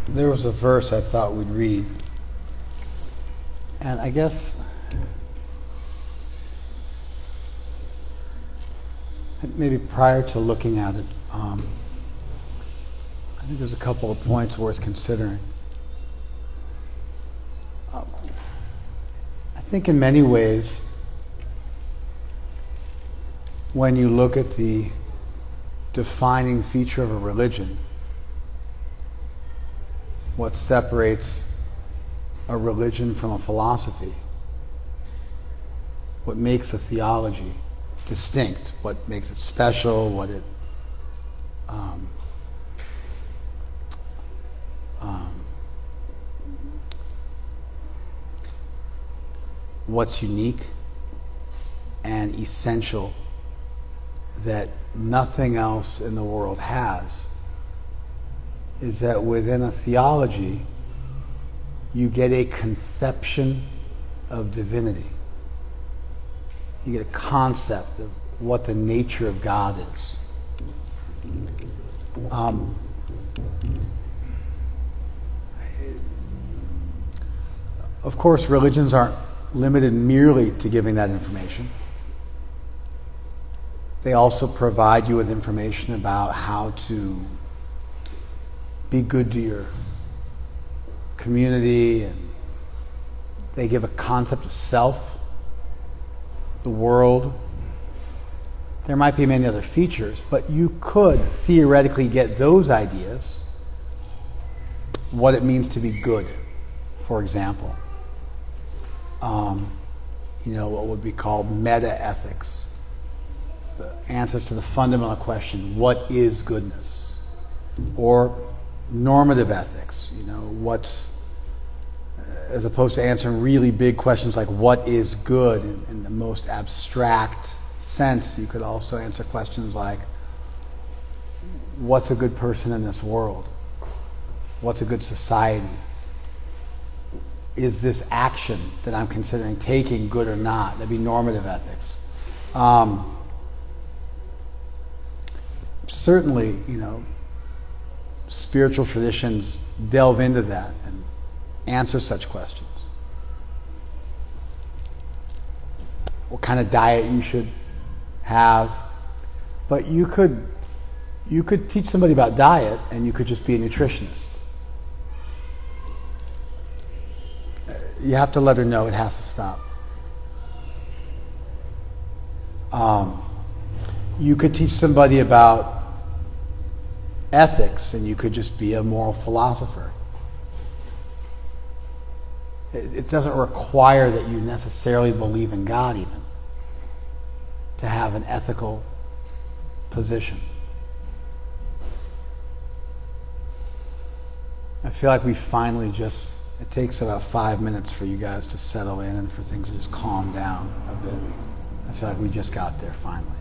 There was a verse I thought we'd read, and I guess maybe prior to looking at it, I think there's a couple of points worth considering. I think in many ways, when you look at the defining feature of a religion, what separates a religion from a philosophy, what makes a theology distinct, what makes it special, what it what's unique and essential that nothing else in the world has, is that within a theology you get a conception of divinity. You get a concept of what the nature of God is. Of course, religions aren't limited merely to giving that information. They also provide you with information about how to be good to your community, and they give a concept of self, the world. There might be many other features, but you could theoretically get those ideas, what it means to be good, for example. What would be called meta-ethics, the answers to the fundamental question, what is goodness? Or normative ethics, as opposed to answering really big questions like what is good in the most abstract sense, you could also answer questions like, what's a good person in this world? What's a good society? Is this action that I'm considering taking good or not? That'd be normative ethics. Certainly, spiritual traditions delve into that and answer such questions. What kind of diet you should have. But you could teach somebody about diet and you could just be a nutritionist. You have to let her know it has to stop. You could teach somebody about ethics and you could just be a moral philosopher. It doesn't require that you necessarily believe in God even to have an ethical position. I feel like we finally it takes about 5 minutes for you guys to settle in and for things to just calm down a bit. I feel like we just got there finally.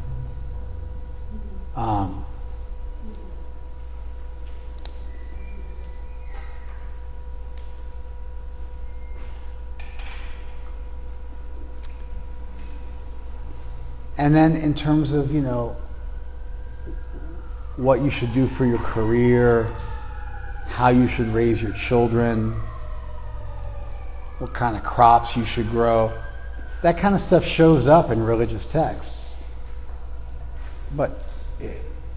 And then in terms of, what you should do for your career, how you should raise your children, what kind of crops you should grow, that kind of stuff shows up in religious texts. But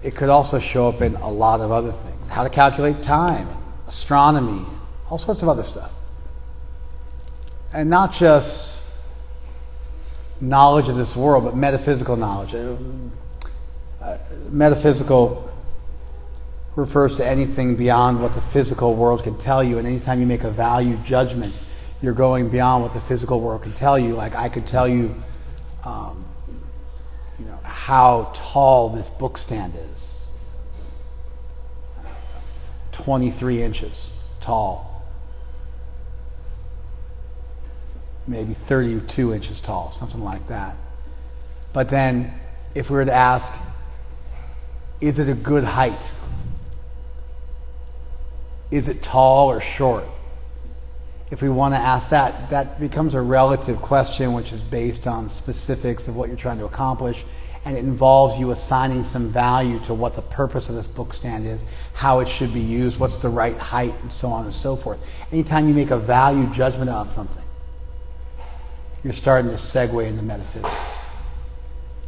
it could also show up in a lot of other things. How to calculate time, astronomy, all sorts of other stuff. And not just knowledge of this world, but metaphysical knowledge. Metaphysical refers to anything beyond what the physical world can tell you, and anytime you make a value judgment, you're going beyond what the physical world can tell you. Like I could tell you, how tall this book stand is. 23 inches tall. Maybe 32 inches tall, something like that. But then, if we were to ask, is it a good height? Is it tall or short? if we want to ask that, that becomes a relative question, which is based on specifics of what you're trying to accomplish, and it involves you assigning some value to what the purpose of this book stand is, how it should be used, what's the right height, and so on and so forth. Anytime you make a value judgment on something, you're starting to segue into metaphysics,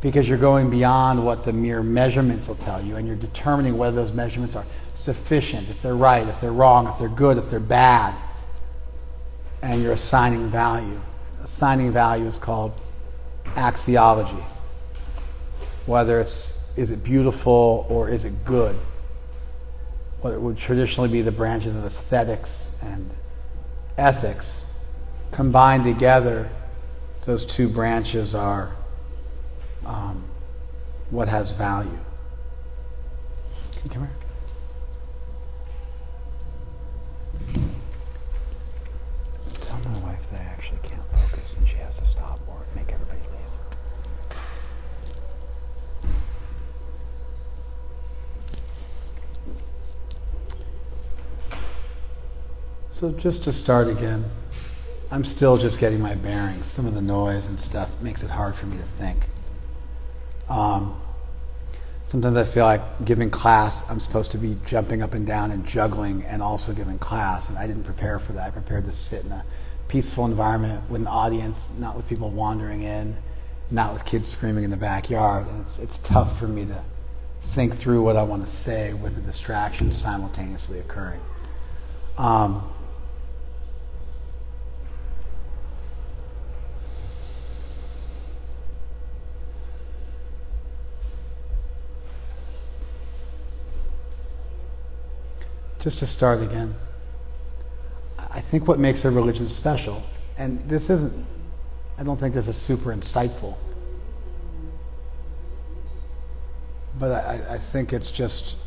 because you're going beyond what the mere measurements will tell you, and you're determining whether those measurements are sufficient, if they're right, if they're wrong, if they're good, if they're bad, and you're assigning value. Assigning value is called axiology. Whether is it beautiful or is it good? What would traditionally be the branches of aesthetics and ethics, combined together, those two branches are what has value. Can you come here? Tell my wife that I actually can't focus and she has to stop or make everybody leave. So just to start again, I'm still just getting my bearings. Some of the noise and stuff makes it hard for me to think. Sometimes I feel like giving class, I'm supposed to be jumping up and down and juggling and also giving class, and I didn't prepare for that. I prepared to sit in a peaceful environment with an audience, not with people wandering in, not with kids screaming in the backyard. And it's tough for me to think through what I want to say with the distractions simultaneously occurring. Just to start again, I think what makes a religion special, and this isn't, I don't think this is super insightful, but I think it's just,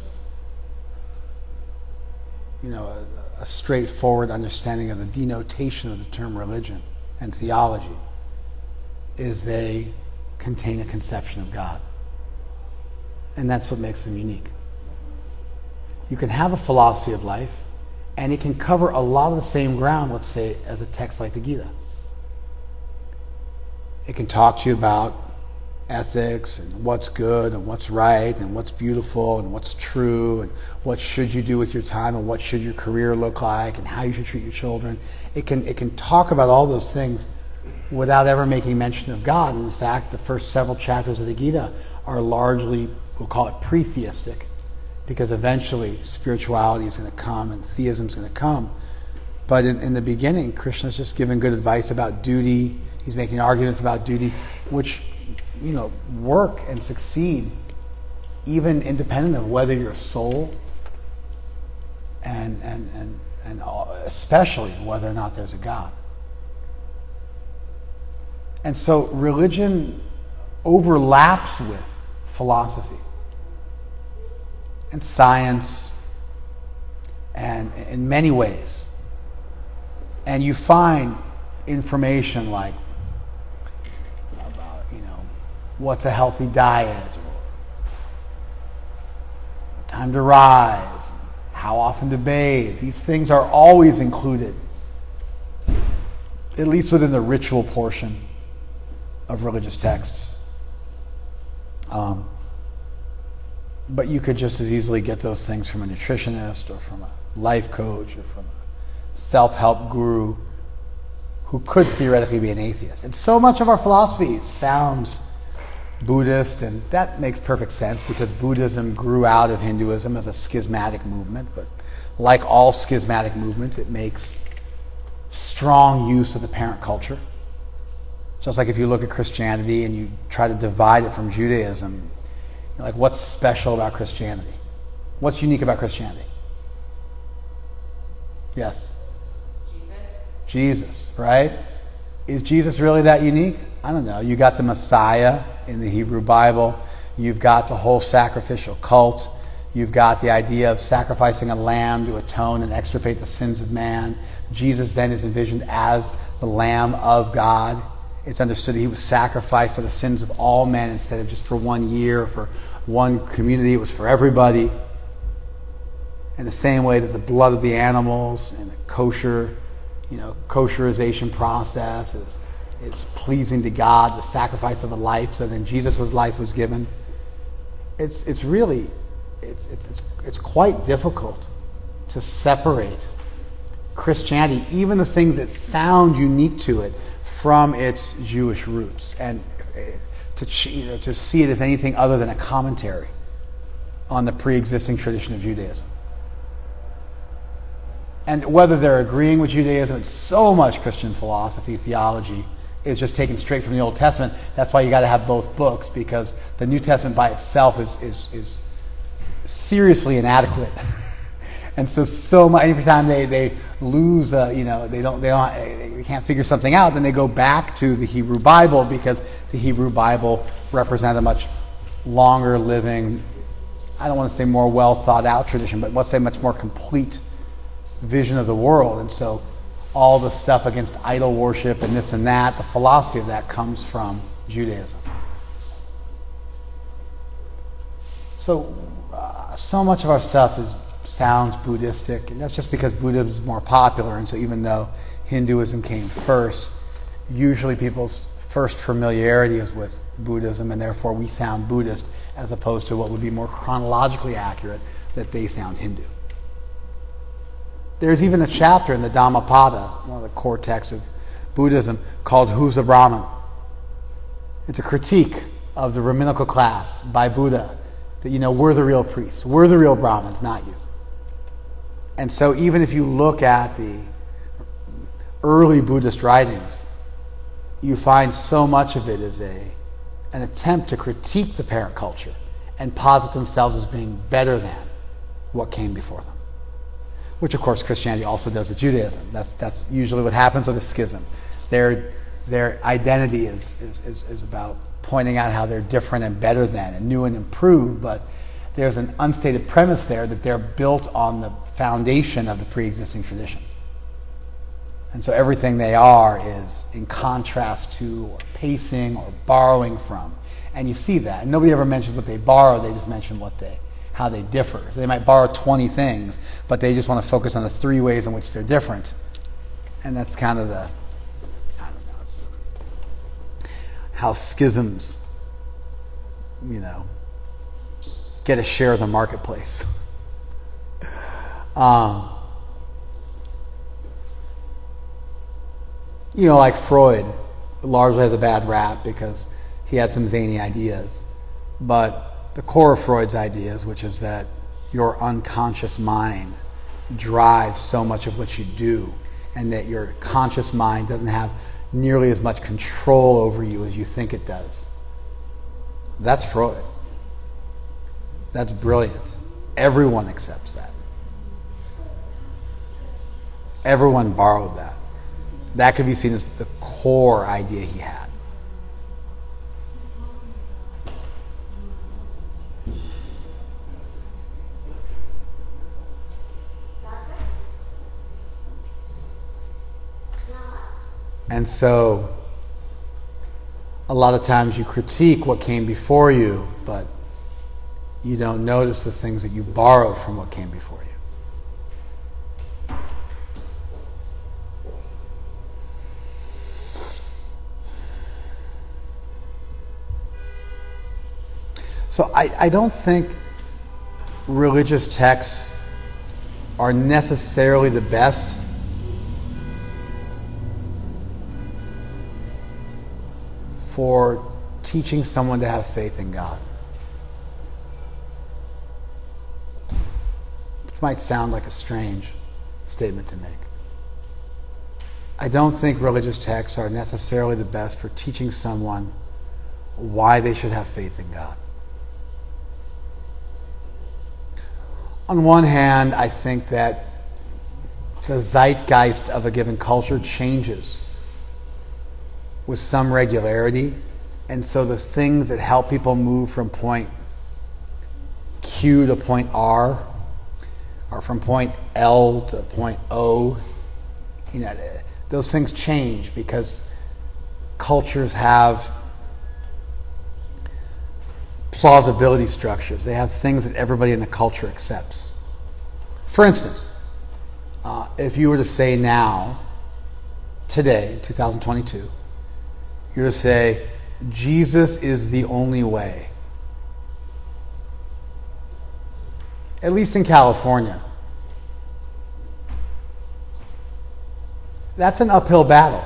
a straightforward understanding of the denotation of the term religion and theology is they contain a conception of God. And that's what makes them unique. You can have a philosophy of life, and it can cover a lot of the same ground, let's say, as a text like the Gita. It can talk to you about ethics and what's good and what's right and what's beautiful and what's true and what should you do with your time and what should your career look like and how you should treat your children. It can talk about all those things without ever making mention of God. And in fact, the first several chapters of the Gita are largely, we'll call it pre-theistic, because eventually spirituality is going to come and theism is going to come. But in the beginning, Krishna's just giving good advice about duty. He's making arguments about duty, which, work and succeed even independent of whether you're a soul and especially whether or not there's a God. And so religion overlaps with philosophy and science, and in many ways. And you find information like about, what's a healthy diet, or time to rise, how often to bathe. These things are always included, at least within the ritual portion of religious texts. But you could just as easily get those things from a nutritionist or from a life coach or from a self-help guru who could theoretically be an atheist. And so much of our philosophy sounds Buddhist, and that makes perfect sense because Buddhism grew out of Hinduism as a schismatic movement. But like all schismatic movements, it makes strong use of the parent culture. Just like if you look at Christianity and you try to divide it from Judaism, like, what's special about Christianity? What's unique about Christianity? Yes? Jesus, right? Is Jesus really that unique? I don't know. You got the Messiah in the Hebrew Bible. You've got the whole sacrificial cult. You've got the idea of sacrificing a lamb to atone and extirpate the sins of man. Jesus then is envisioned as the Lamb of God. It's understood that he was sacrificed for the sins of all men instead of just for 1 year or for one community. It was for everybody. In the same way that the blood of the animals in a kosher kosherization process is pleasing to God, the sacrifice of a life. So then Jesus' life was given. It's really quite difficult to separate Christianity, even the things that sound unique to it, from its Jewish roots, and to see it as anything other than a commentary on the pre-existing tradition of Judaism. And whether they're agreeing with Judaism, it's so much Christian philosophy, theology, is just taken straight from the Old Testament. That's why you got to have both books, because the New Testament by itself is seriously inadequate. And so much, every time they lose, they can't figure something out, then they go back to the Hebrew Bible, because the Hebrew Bible represents a much longer living, I don't want to say more well thought out tradition, but let's say much more complete vision of the world. And so all the stuff against idol worship and this and that, the philosophy of that comes from Judaism. So much of our stuff sounds Buddhistic, and that's just because Buddhism is more popular. And so even though Hinduism came first, usually people's first familiarity is with Buddhism, and therefore we sound Buddhist, as opposed to what would be more chronologically accurate, that they sound Hindu. There's even a chapter in the Dhammapada, one of the core texts of Buddhism, called Who's a Brahmin? It's a critique of the rabbinical class by Buddha, that, we're the real priests, we're the real Brahmins, not you. And so even if you look at the early Buddhist writings, you find so much of it is an attempt to critique the parent culture and posit themselves as being better than what came before them. Which, of course, Christianity also does with Judaism. That's usually what happens with a schism. Their identity is about pointing out how they're different and better than and new and improved, but there's an unstated premise there that they're built on the foundation of the pre-existing tradition. And so everything they are is in contrast to, or pacing, or borrowing from. And you see that. And nobody ever mentions what they borrow, they just mention how they differ. So they might borrow 20 things, but they just want to focus on the 3 ways in which they're different. And that's kind of how schisms, get a share of the marketplace. Like Freud largely has a bad rap because he had some zany ideas. But the core of Freud's ideas, which is that your unconscious mind drives so much of what you do, and that your conscious mind doesn't have nearly as much control over you as you think it does. That's Freud. That's brilliant. Everyone accepts that. Everyone borrowed that. That could be seen as the core idea he had. And so, a lot of times you critique what came before you, but you don't notice the things that you borrowed from what came before you. So I don't think religious texts are necessarily the best for teaching someone to have faith in God. Which might sound like a strange statement to make. I don't think religious texts are necessarily the best for teaching someone why they should have faith in God. On one hand, I think that the zeitgeist of a given culture changes with some regularity, and so the things that help people move from point Q to point R, or from point L to point O, those things change because cultures have plausibility structures. They have things that everybody in the culture accepts. For instance, if you were to say now today, 2022, you're to say, Jesus is the only way. At least in California. That's an uphill battle.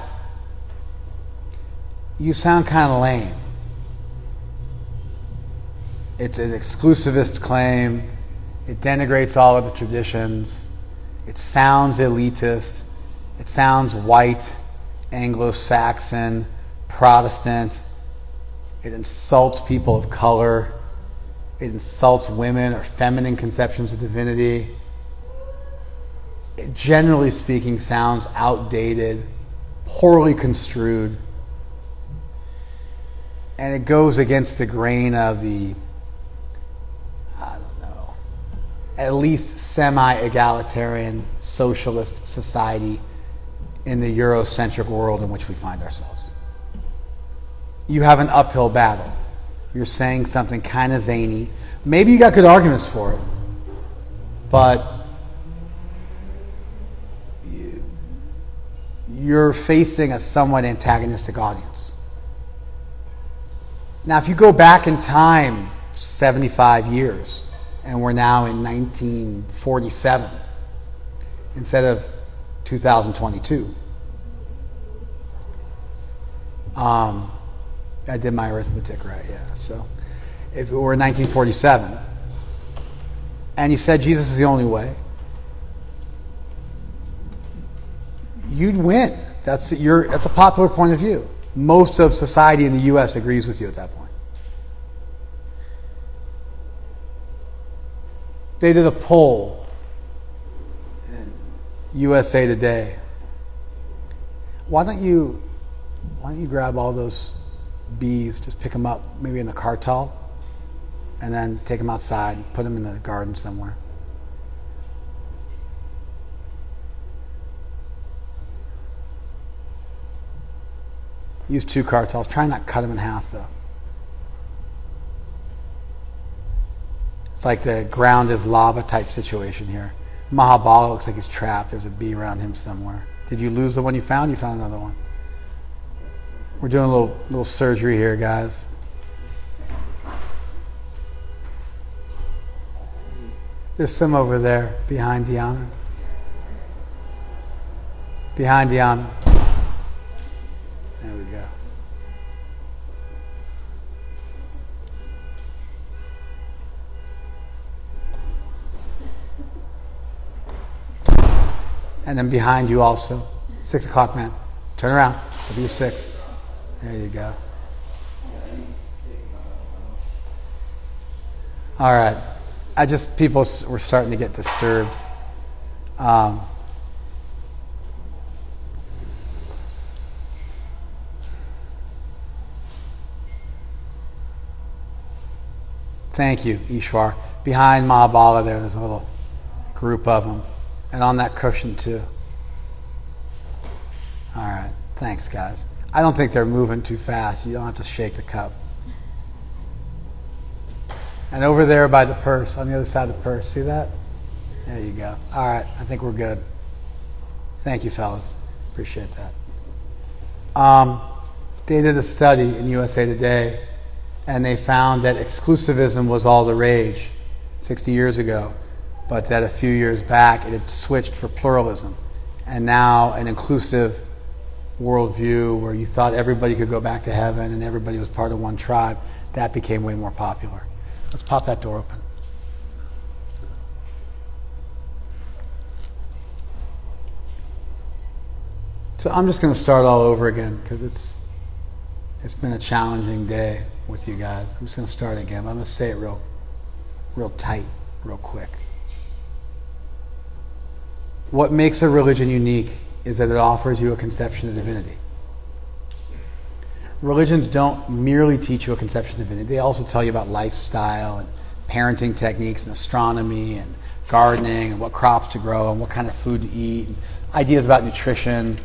You sound kind of lame. It's an exclusivist claim. It denigrates all of the traditions. It sounds elitist. It sounds white, Anglo-Saxon, Protestant. It insults people of color. It insults women or feminine conceptions of divinity. It, generally speaking, sounds outdated, poorly construed, and it goes against the grain of the, at least semi-egalitarian socialist society in the Eurocentric world in which we find ourselves. You have an uphill battle. You're saying something kind of zany. Maybe you got good arguments for it, but you're facing a somewhat antagonistic audience. Now, if you go back in time 75 years, and we're now in 1947 instead of 2022. I did my arithmetic right, yeah. So if it were 1947 and you said Jesus is the only way, you'd win. That's a popular point of view. Most of society in the U.S. agrees with you at that point. They did a poll in USA Today. Why don't you grab all those bees, just pick them up, maybe in a cartel, and then take them outside, put them in the garden somewhere. Use 2 cartels. Try not to cut them in half, though. It's like the ground is lava type situation here. Mahabala looks like he's trapped. There's a bee around him somewhere. Did you lose the one you found? You found another one. We're doing a little surgery here, guys. There's some over there behind Diana. Behind Diana. There we go. And then behind you also. 6 o'clock, man. Turn around. It'll be 6. There you go. All right. People were starting to get disturbed. Thank you, Ishwar. Behind Mahabala there's a little group of them. And on that cushion too. All right. Thanks, guys. I don't think they're moving too fast. You don't have to shake the cup. And over there by the purse, on the other side of the purse, see that? There you go. All right. I think we're good. Thank you, fellas. Appreciate that. They did a study in USA Today, and they found that exclusivism was all the rage 60 years ago, but that a few years back it had switched for pluralism, and now an inclusive worldview where you thought everybody could go back to heaven and everybody was part of one tribe, that became way more popular. Let's pop that door open. So I'm just going to start all over again because it's been a challenging day with you guys. I'm just going to start again. I'm going to say it real tight, real quick. What makes a religion unique is that it offers you a conception of divinity. Religions don't merely teach you a conception of divinity. They also tell you about lifestyle and parenting techniques and astronomy and gardening and what crops to grow and what kind of food to eat, and ideas about nutrition.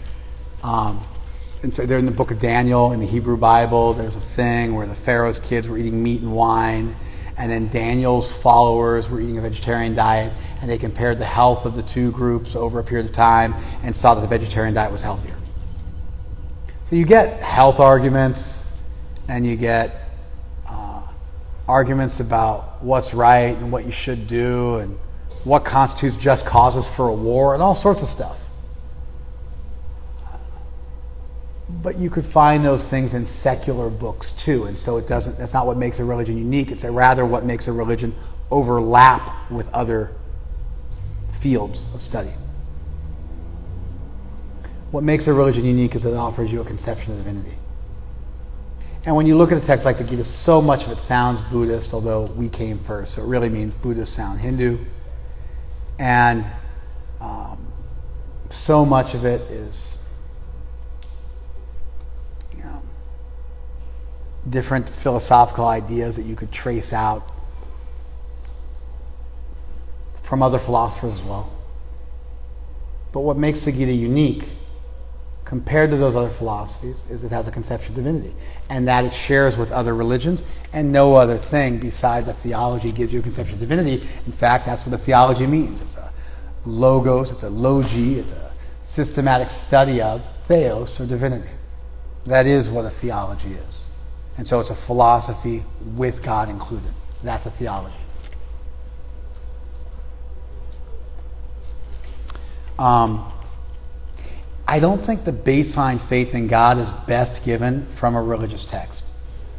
And so they're in the book of Daniel in the Hebrew Bible. There's a thing where the Pharaoh's kids were eating meat and wine, and then Daniel's followers were eating a vegetarian diet, and they compared the health of the two groups over a period of time and saw that the vegetarian diet was healthier. So you get health arguments, and you get arguments about what's right and what you should do and what constitutes just causes for a war and all sorts of stuff. But you could find those things in secular books too, and so that's not what makes a religion unique. It's rather what makes a religion overlap with other fields of study. What makes a religion unique is that it offers you a conception of divinity. And when you look at a text like the Gita, so much of it sounds Buddhist, although we came first, so it really means Buddhist sound Hindu. And so much of it is different philosophical ideas that you could trace out from other philosophers as well. But what makes the Gita unique compared to those other philosophies is it has a conception of divinity, and that it shares with other religions, and no other thing besides a theology gives you a conception of divinity. In fact, that's what a theology means. It's a logos, it's a logi, it's a systematic study of theos, or divinity. That is what a theology is. And so it's a philosophy with God included. That's a theology. I don't think the baseline faith in God is best given from a religious text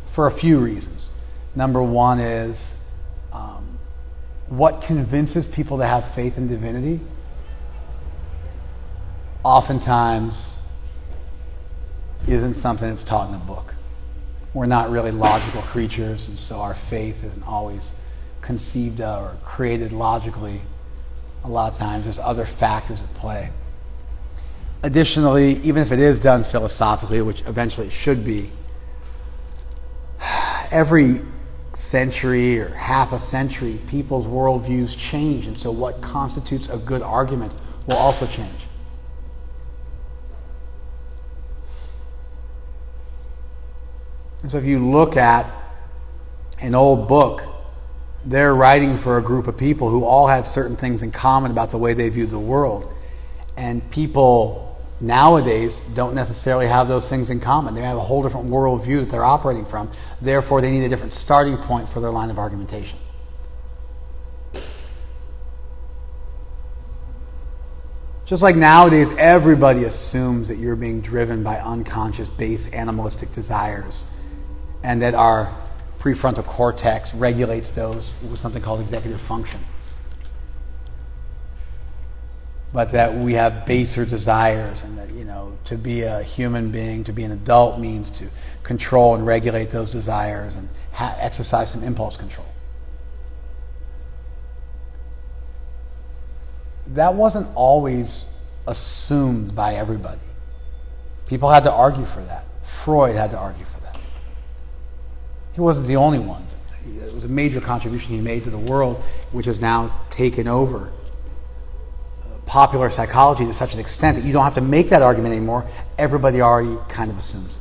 for a few reasons. Number one is what convinces people to have faith in divinity oftentimes isn't something that's taught in a book. We're not really logical creatures, and so our faith isn't always conceived of or created logically. A lot of times there's other factors at play. Additionally, even if it is done philosophically, which eventually it should be, every century or half a century, people's worldviews change, and so what constitutes a good argument will also change. And so if you look at an old book, they're writing for a group of people who all had certain things in common about the way they viewed the world. And people nowadays don't necessarily have those things in common. They have a whole different worldview that they're operating from. Therefore, they need a different starting point for their line of argumentation. Just like nowadays, everybody assumes that you're being driven by unconscious, base, animalistic desires, and that our prefrontal cortex regulates those with something called executive function. But that we have baser desires, and that, to be a human being, to be an adult means to control and regulate those desires and exercise some impulse control. That wasn't always assumed by everybody. People had to argue for that. Freud had to argue for that. He wasn't the only one. It was a major contribution he made to the world, which has now taken over popular psychology to such an extent that you don't have to make that argument anymore. Everybody already kind of assumes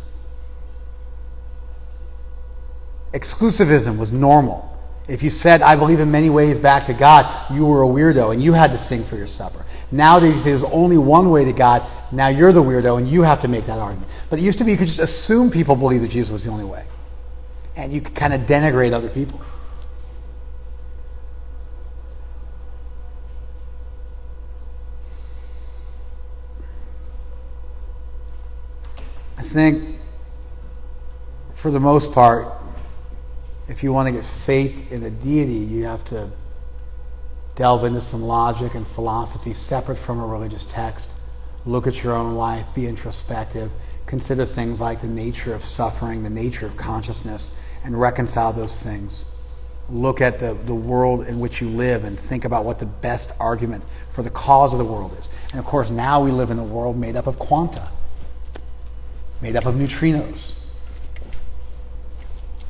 it. Exclusivism was normal. If you said, I believe in many ways back to God, you were a weirdo and you had to sing for your supper. Nowadays, you say there's only one way to God. Now you're the weirdo and you have to make that argument. But it used to be you could just assume people believed that Jesus was the only way. And you could kind of denigrate other people. I think, for the most part, if you want to get faith in a deity, you have to delve into some logic and philosophy separate from a religious text. Look at your own life, be introspective, consider things like the nature of suffering, the nature of consciousness, and reconcile those things. Look at the world in which you live and think about what the best argument for the cause of the world is. And of course, now we live in a world made up of quanta, made up of neutrinos,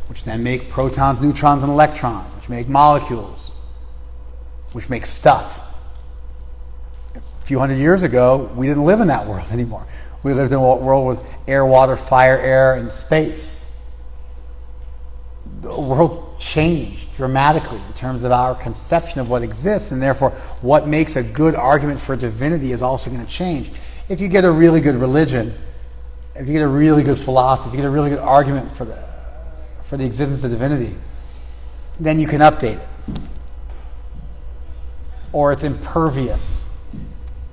which then make protons, neutrons, and electrons, which make molecules, which make stuff. A few hundred years ago, we didn't live in that world anymore. We lived in a world with air, water, fire, air, and space. The world changed dramatically in terms of our conception of what exists, and therefore what makes a good argument for divinity is also going to change. If you get a really good religion, if you get a really good philosophy, if you get a really good argument for the existence of divinity, then you can update it. Or it's impervious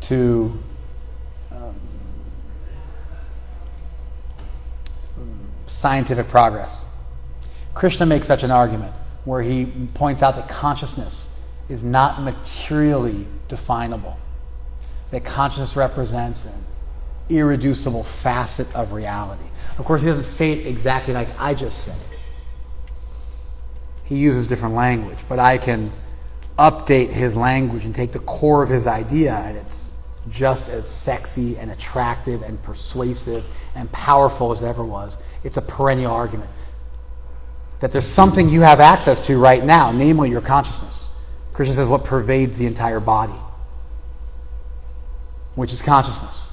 to scientific progress. Krishna makes such an argument where he points out that consciousness is not materially definable, that consciousness represents an irreducible facet of reality. Of course, he doesn't say it exactly like I just said it. He uses different language, but I can update his language and take the core of his idea, and it's just as sexy and attractive and persuasive and powerful as it ever was. It's a perennial argument that there's something you have access to right now, namely your consciousness. Krishna says what pervades the entire body, which is consciousness.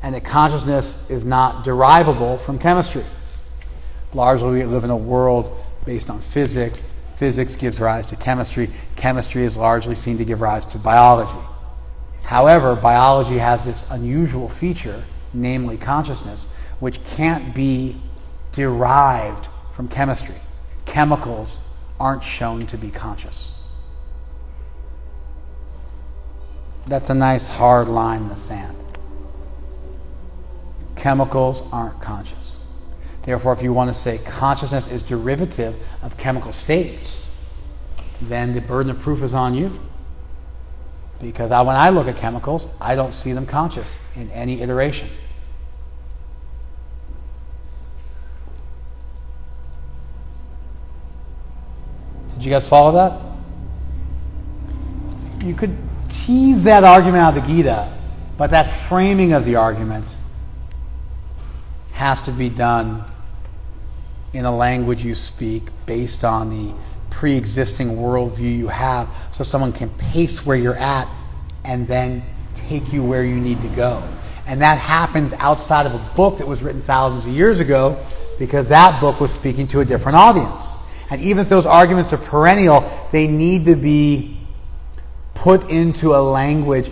And that consciousness is not derivable from chemistry. Largely, we live in a world based on physics. Physics gives rise to chemistry. Chemistry is largely seen to give rise to biology. However, biology has this unusual feature, namely consciousness, which can't be derived from chemistry. Chemicals aren't shown to be conscious. That's a nice hard line in the sand. Chemicals aren't conscious. Therefore, if you want to say consciousness is derivative of chemical states, then the burden of proof is on you. Because when I look at chemicals, I don't see them conscious in any iteration. Did you guys follow that? You could tease that argument out of the Gita, but that framing of the argument has to be done in a language you speak based on the pre-existing worldview you have, so someone can pace where you're at and then take you where you need to go. And that happens outside of a book that was written thousands of years ago, because that book was speaking to a different audience. And even if those arguments are perennial, they need to be put into a language,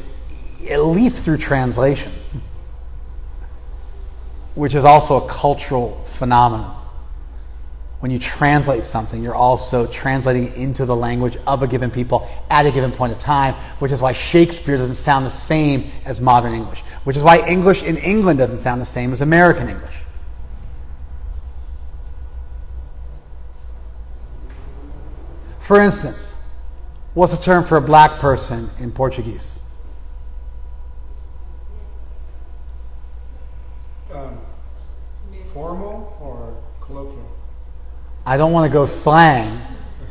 at least through translation, which is also a cultural phenomenon. When you translate something, you're also translating it into the language of a given people at a given point of time, which is why Shakespeare doesn't sound the same as modern English, which is why English in England doesn't sound the same as American English. For instance, what's the term for a black person in Portuguese? Formal or colloquial? I don't want to go slang,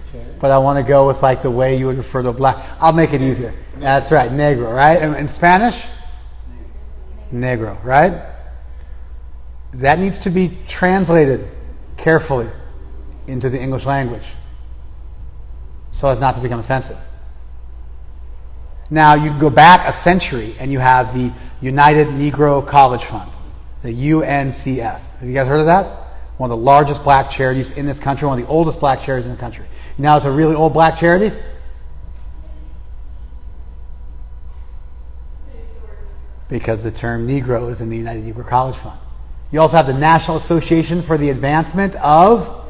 okay, but I want to go with like the way you would refer to a black. I'll make it easier. That's right, negro, right? In Spanish? Negro, right? That needs to be translated carefully into the English language so as not to become offensive. Now, you can go back a century and you have the United Negro College Fund, the UNCF. Have you guys heard of that? One of the largest black charities in this country, one of the oldest black charities in the country. You know, it's a really old black charity? Because the term Negro is in the United Negro College Fund. You also have the National Association for the Advancement of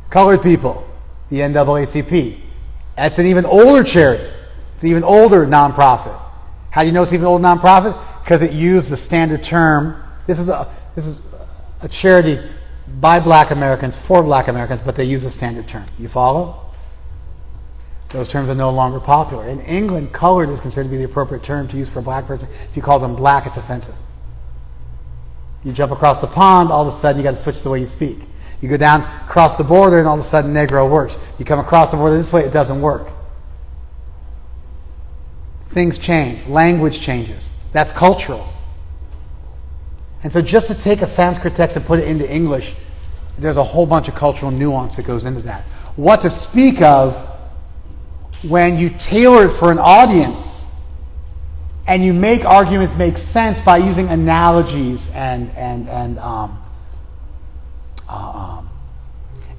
Colored People, the NAACP. That's an even older charity. It's an even older nonprofit. How do you know it's an even older nonprofit? Because it used the standard term. This is a charity by black Americans, for black Americans, but they use a standard term. You follow? Those terms are no longer popular. In England, colored is considered to be the appropriate term to use for a black person. If you call them black, it's offensive. You jump across the pond, all of a sudden you got to switch the way you speak. You go down across the border, and all of a sudden Negro works. You come across the border this way, it doesn't work. Things change. Language changes. That's cultural. And so just to take a Sanskrit text and put it into English, there's a whole bunch of cultural nuance that goes into that. What to speak of when you tailor it for an audience and you make arguments make sense by using analogies and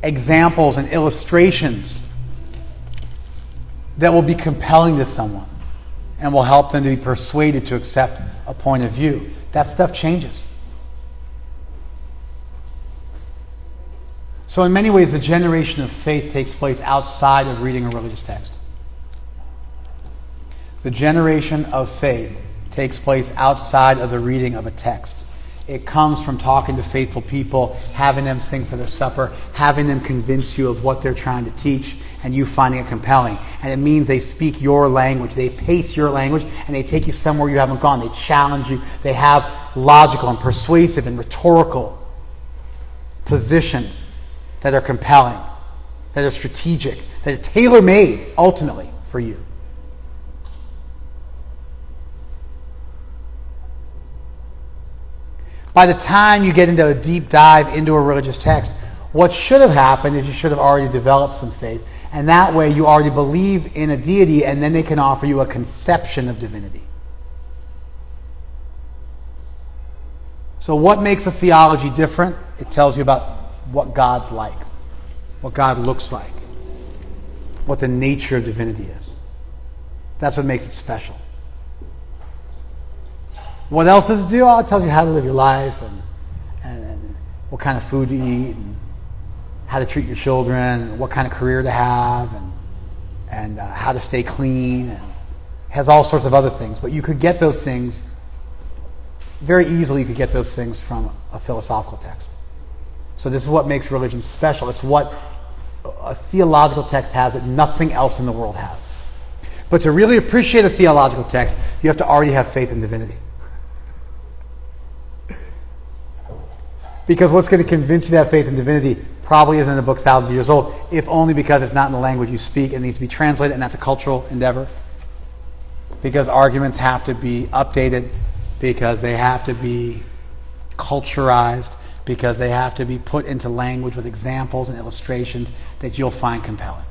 examples and illustrations that will be compelling to someone and will help them to be persuaded to accept a point of view. That stuff changes. So in many ways, the generation of faith takes place outside of reading a religious text. The generation of faith takes place outside of the reading of a text. It comes from talking to faithful people, having them sing for their supper, having them convince you of what they're trying to teach, and you finding it compelling. And it means they speak your language, they pace your language, and they take you somewhere you haven't gone. They challenge you. They have logical and persuasive and rhetorical positions that are compelling, that are strategic, that are tailor-made ultimately for you. By the time you get into a deep dive into a religious text, what should have happened is you should have already developed some faith. And that way you already believe in a deity, and then they can offer you a conception of divinity. So what makes a theology different? It tells you about what God's like, what God looks like, what the nature of divinity is. That's what makes it special. What else does it do? Oh, it tells you how to live your life and what kind of food to eat and how to treat your children and what kind of career to have and how to stay clean, and has all sorts of other things. But you could get those things, very easily you could get those things from a philosophical text. So this is what makes religion special. It's what a theological text has that nothing else in the world has. But to really appreciate a theological text, you have to already have faith in divinity. Because what's going to convince you to have faith in divinity probably isn't a book thousands of years old, if only because it's not in the language you speak and needs to be translated, and that's a cultural endeavor. Because arguments have to be updated, because they have to be culturized, because they have to be put into language with examples and illustrations that you'll find compelling.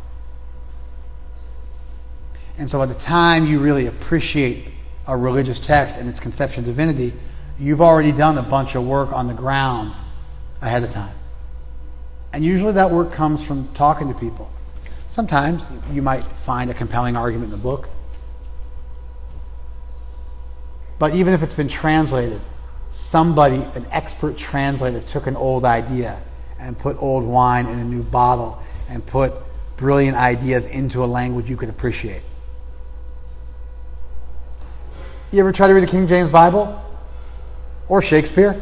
And so by the time you really appreciate a religious text and its conception of divinity, you've already done a bunch of work on the ground ahead of time. And usually that work comes from talking to people. Sometimes you might find a compelling argument in the book. But even if it's been translated, somebody, an expert translator, took an old idea and put old wine in a new bottle and put brilliant ideas into a language you could appreciate. You ever try to read a King James Bible? Or Shakespeare?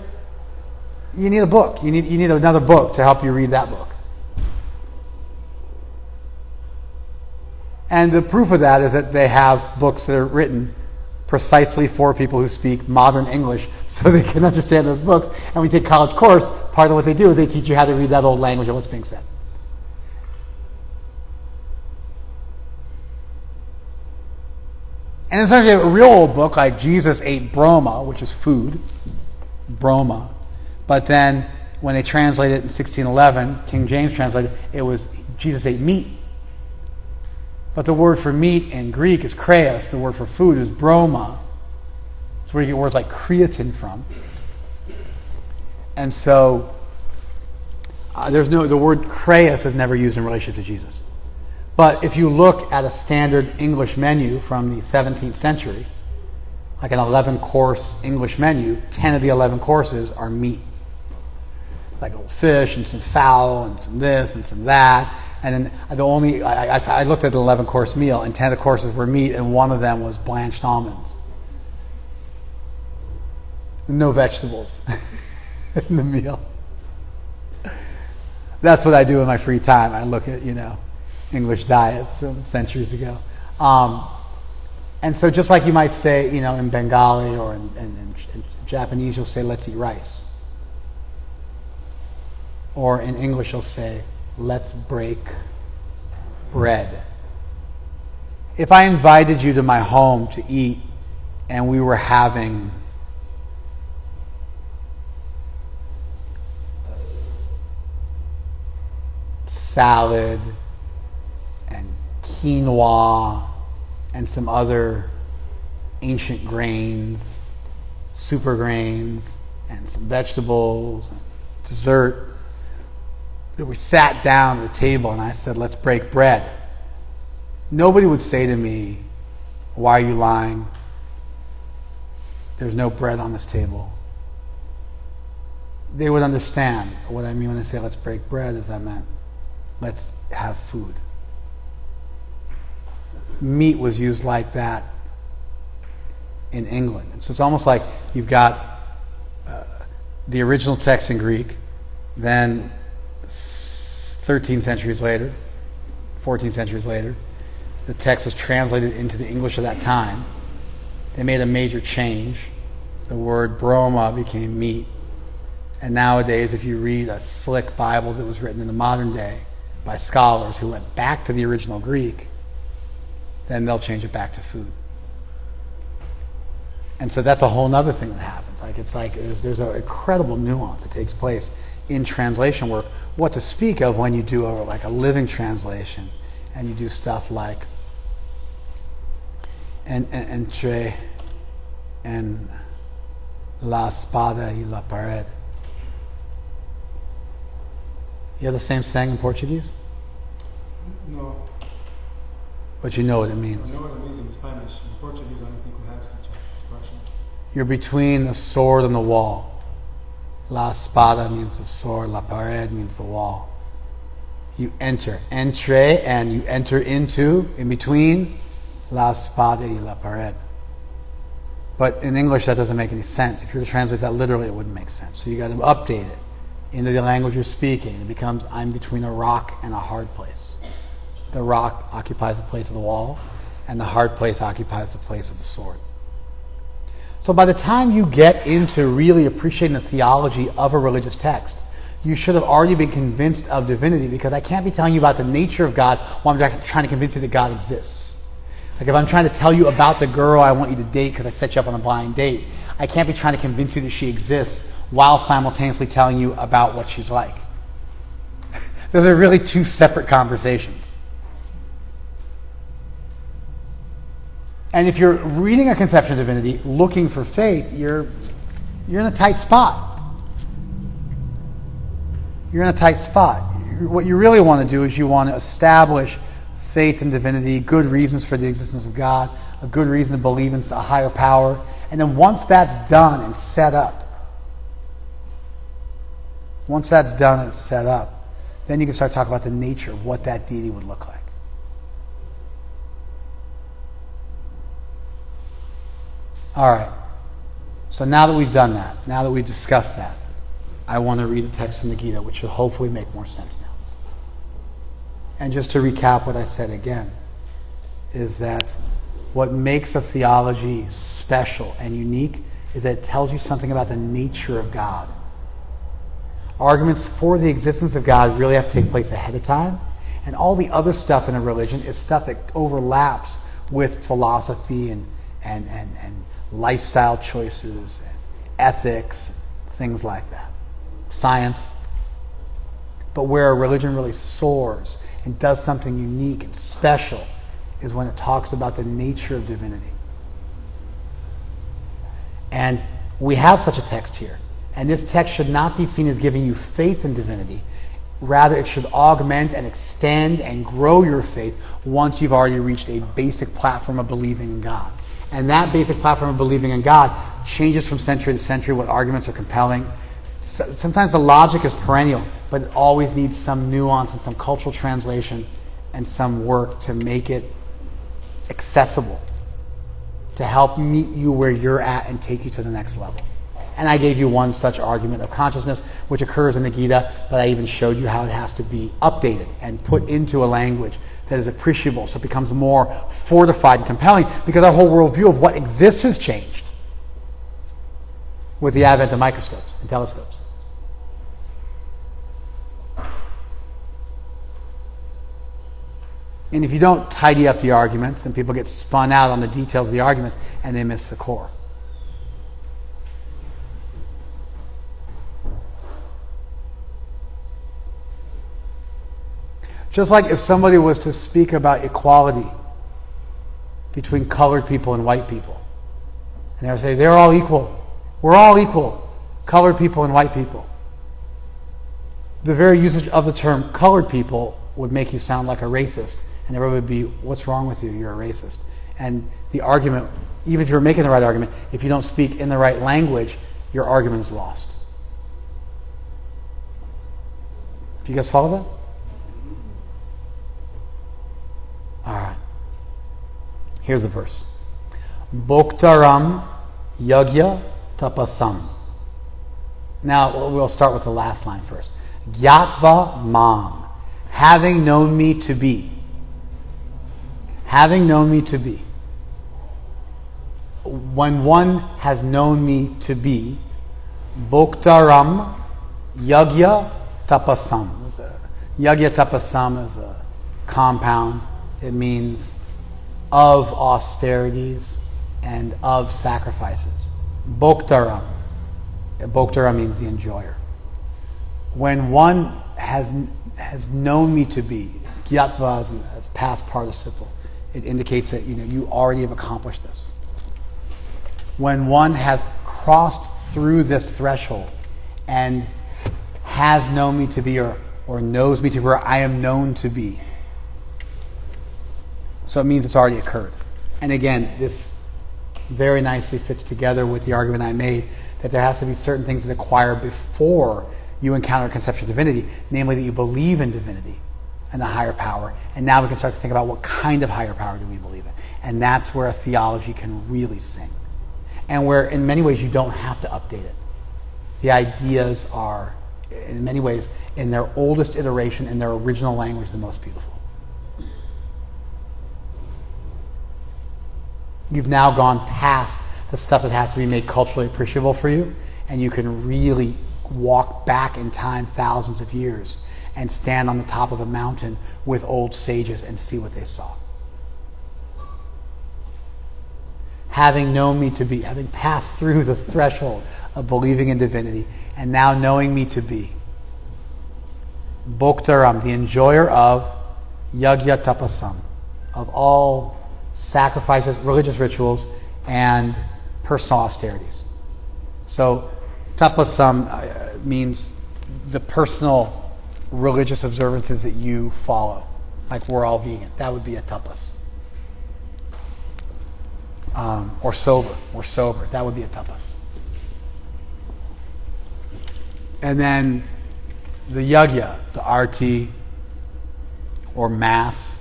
You need a book. You need another book to help you read that book. And the proof of that is that they have books that are written precisely for people who speak modern English so they can understand those books. And when you take a college course, part of what they do is they teach you how to read that old language and what's being said. And sometimes you have a real old book like Jesus Ate Broma, which is food, broma. But then when they translated it in 1611, King James translated it was Jesus ate meat. But the word for meat in Greek is kreos. The word for food is broma. It's where you get words like creatine from. And so the word kreos is never used in relation to Jesus. But if you look at a standard English menu from the 17th century, like an 11-course English menu, 10 of the 11 courses are meat. It's like a little fish and some fowl and some this and some that. And then I looked at the 11-course meal, and 10 of the courses were meat, and one of them was blanched almonds. No vegetables in the meal. That's what I do in my free time. I look at, English diets from centuries ago. And so just like you might say, in Bengali or in Japanese, you'll say, let's eat rice. Or in English, you'll say, let's break bread. If I invited you to my home to eat and we were having salad and quinoa and some other ancient grains, super grains, and some vegetables, and dessert, that we sat down at the table and I said, let's break bread. Nobody would say to me, why are you lying? There's no bread on this table. they would understand what I mean when I say let's break bread, is I meant let's have food. Meat was used like that in England. And so it's almost like you've got the original text in Greek, then 13 centuries later, 14 centuries later, the text was translated into the English of that time. They made a major change. The word broma became meat. And nowadays, if you read a slick Bible that was written in the modern day by scholars who went back to the original Greek, then they'll change it back to food. And so that's a whole other thing that happens. There's an incredible nuance that takes place in translation work. What to speak of when you do a living translation, and you do stuff like entre en la espada y la pared. You have the same saying in Portuguese? No. But you know what it means. I know what it means in Spanish. In Portuguese, I don't think we have such an expression. You're between the sword and the wall. La espada means the sword, la pared means the wall. You enter, entre, and you enter into, in between, la espada y la pared. But in English, that doesn't make any sense. If you were to translate that literally, it wouldn't make sense. So you got to update it into the language you're speaking. It becomes, I'm between a rock and a hard place. The rock occupies the place of the wall, and the hard place occupies the place of the sword. So by the time you get into really appreciating the theology of a religious text, you should have already been convinced of divinity, because I can't be telling you about the nature of God while I'm trying to convince you that God exists. Like if I'm trying to tell you about the girl I want you to date because I set you up on a blind date, I can't be trying to convince you that she exists while simultaneously telling you about what she's like. Those are really two separate conversations. And if you're reading a conception of divinity, looking for faith, you're in a tight spot. You're in a tight spot. What you really want to do is you want to establish faith in divinity, good reasons for the existence of God, a good reason to believe in a higher power. And then once that's done and set up, then you can start talking about the nature of what that deity would look like. All right. So now that we've done that, now that we've discussed that, I want to read a text from the Gita, which will hopefully make more sense now. And just to recap what I said again, is that what makes a theology special and unique is that it tells you something about the nature of God. Arguments for the existence of God really have to take place ahead of time, and all the other stuff in a religion is stuff that overlaps with philosophy and lifestyle choices, and ethics, things like that. Science. But where a religion really soars and does something unique and special is when it talks about the nature of divinity. And we have such a text here. And this text should not be seen as giving you faith in divinity. Rather, it should augment and extend and grow your faith once you've already reached a basic platform of believing in God. And that basic platform of believing in God changes from century to century. What arguments are compelling. Sometimes the logic is perennial, but it always needs some nuance and some cultural translation and some work to make it accessible, to help meet you where you're at and take you to the next level. And I gave you one such argument of consciousness, which occurs in the Gita, but I even showed you how it has to be updated and put into a language that is appreciable, so it becomes more fortified and compelling, because our whole worldview of what exists has changed with the advent of microscopes and telescopes. And if you don't tidy up the arguments, then people get spun out on the details of the arguments and they miss the core. Just like if somebody was to speak about equality between colored people and white people, and they would say, they're all equal. We're all equal, colored people and white people. The very usage of the term colored people would make you sound like a racist. And everybody would be, what's wrong with you? You're a racist. And the argument, even if you're making the right argument, if you don't speak in the right language, your argument is lost. Do you guys follow that? All right. Here's the verse. Bhoktaram yagya tapasam. Now, we'll start with the last line first. Gyatva mam. Having known me to be. Having known me to be. When one has known me to be, Bhoktaram yagya tapasam. Yagya tapasam is a compound. It means of austerities and of sacrifices. Bhoktaram. Bhoktaram means the enjoyer. When one has known me to be, gyatva as past participle, it indicates that you already have accomplished this. When one has crossed through this threshold and has known me to be or knows me to be where I am known to be. So it means it's already occurred. And again, this very nicely fits together with the argument I made that there has to be certain things that acquire before you encounter a conception of divinity, namely that you believe in divinity and the higher power. And now we can start to think about what kind of higher power do we believe in. And that's where a theology can really sing. And where in many ways you don't have to update it. The ideas are, in many ways, in their oldest iteration, in their original language, the most beautiful. You've now gone past the stuff that has to be made culturally appreciable for you, and you can really walk back in time thousands of years and stand on the top of a mountain with old sages and see what they saw. Having known me to be, having passed through the threshold of believing in divinity, and now knowing me to be, Bhoktaram, the enjoyer of yagya tapasam, of all sacrifices, religious rituals, and personal austerities. So tapasam means the personal religious observances that you follow. Like we're all vegan. That would be a tapas. Or sober. We're sober. That would be a tapas. And then the yagya, the arti, or mass,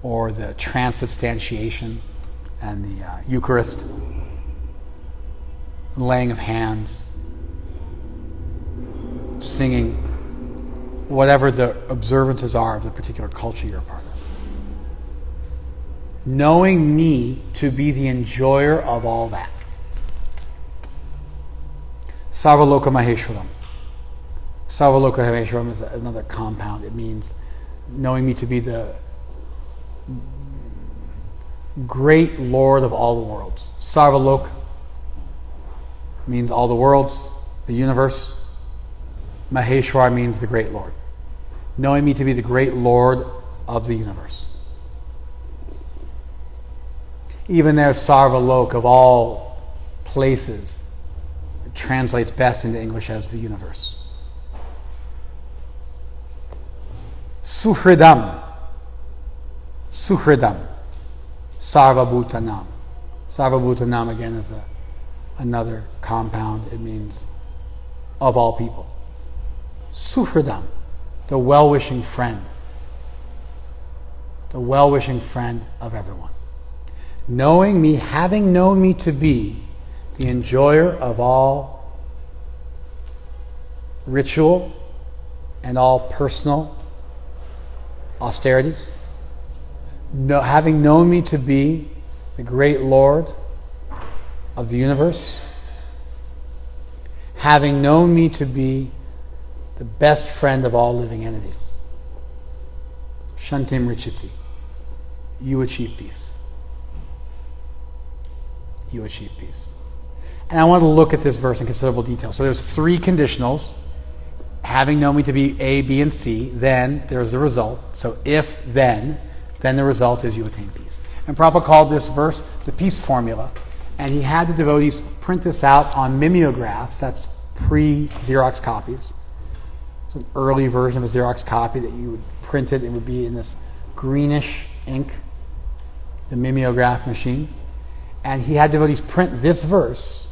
or the transubstantiation and the Eucharist, laying of hands, singing, whatever the observances are of the particular culture you're a part of. Knowing me to be the enjoyer of all that. Sarvaloka Maheshwaram. Sarvaloka Maheshwaram is another compound. It means knowing me to be the great Lord of all the worlds. Sarvaloka means all the worlds, the universe. Maheshwar means the great Lord. Knowing me to be the great Lord of the universe. Even there, Sarvalok, of all places, it translates best into English as the universe. Suhridam. Suhridam. Sarvabhutanam. Sarvabhutanam, again, is another compound. It means of all people. Suhridam, the well-wishing friend. The well-wishing friend of everyone. Knowing me, having known me to be the enjoyer of all ritual and all personal austerities. Having known me to be the great Lord of the universe. Having known me to be the best friend of all living entities. Shantim Richiti. You achieve peace. You achieve peace. And I want to look at this verse in considerable detail. So there's three conditionals. Having known me to be A, B, and C, then there's the result. So if, then the result is you attain peace. And Prabhupada called this verse the peace formula. And he had the devotees print this out on mimeographs. That's pre-Xerox copies. It's an early version of a Xerox copy that you would print it. It would be in this greenish ink, the mimeograph machine. And he had devotees print this verse